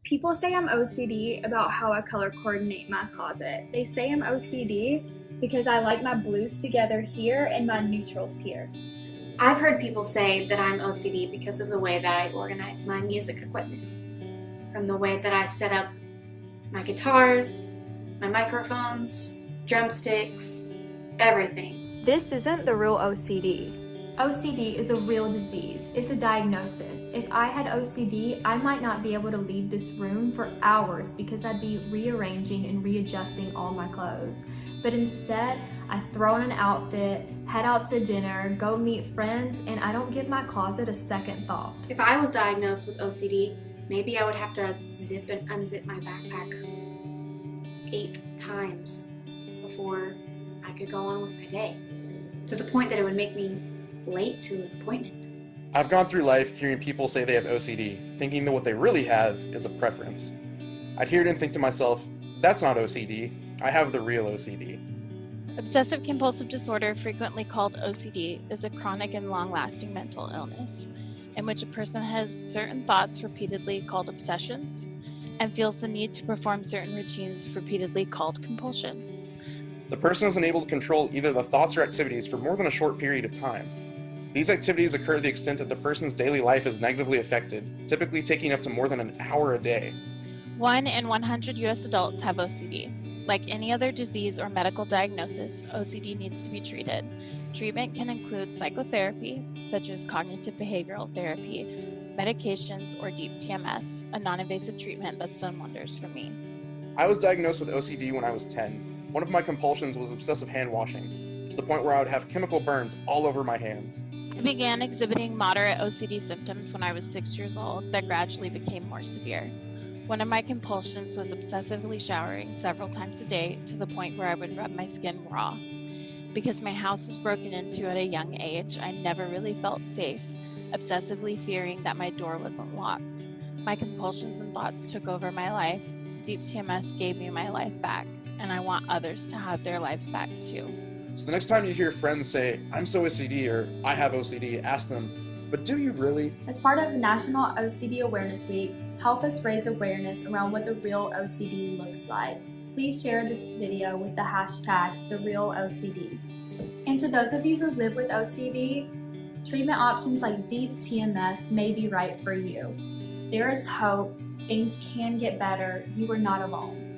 People say I'm OCD about how I color coordinate my closet. They say I'm OCD because I like my blues together here and my neutrals here. I've heard people say that I'm OCD because of the way that I organize my music equipment. From the way that I set up my guitars, my microphones, drumsticks, everything. This isn't the real OCD. OCD is a real disease. It's a diagnosis. If I had OCD, I might not be able to leave this room for hours because I'd be rearranging and readjusting all my clothes. But instead, I throw on an outfit, head out to dinner, go meet friends, and I don't give my closet a second thought. If I was diagnosed with OCD, maybe I would have to zip and unzip my backpack 8 times before I could go on with my day, to the point that it would make me late to an appointment. I've gone through life hearing people say they have OCD, thinking that what they really have is a preference. I'd hear it and think to myself, that's not OCD, I have the real OCD. Obsessive compulsive disorder, frequently called OCD, is a chronic and long-lasting mental illness in which a person has certain thoughts repeatedly called obsessions and feels the need to perform certain routines repeatedly called compulsions. The person is unable to control either the thoughts or activities for more than a short period of time. These activities occur to the extent that the person's daily life is negatively affected, typically taking up to more than an hour a day. 1 in 100 U.S. adults have OCD. Like any other disease or medical diagnosis, OCD needs to be treated. Treatment can include psychotherapy, such as cognitive behavioral therapy, medications, or deep TMS, a non-invasive treatment that's done wonders for me. I was diagnosed with OCD when I was 10. One of my compulsions was obsessive hand washing, to the point where I would have chemical burns all over my hands. I began exhibiting moderate OCD symptoms when I was 6 years old that gradually became more severe. One of my compulsions was obsessively showering several times a day to the point where I would rub my skin raw. Because my house was broken into at a young age, I never really felt safe, obsessively fearing that my door wasn't locked. My compulsions and thoughts took over my life. Deep TMS gave me my life back, and I want others to have their lives back too. So the next time you hear friends say, I'm so OCD or I have OCD, ask them, but do you really? As part of National OCD Awareness Week, help us raise awareness around what the real OCD looks like. Please share this video with the hashtag #TheRealOCD. And to those of you who live with OCD, treatment options like deep TMS may be right for you. There is hope. Things can get better. You are not alone.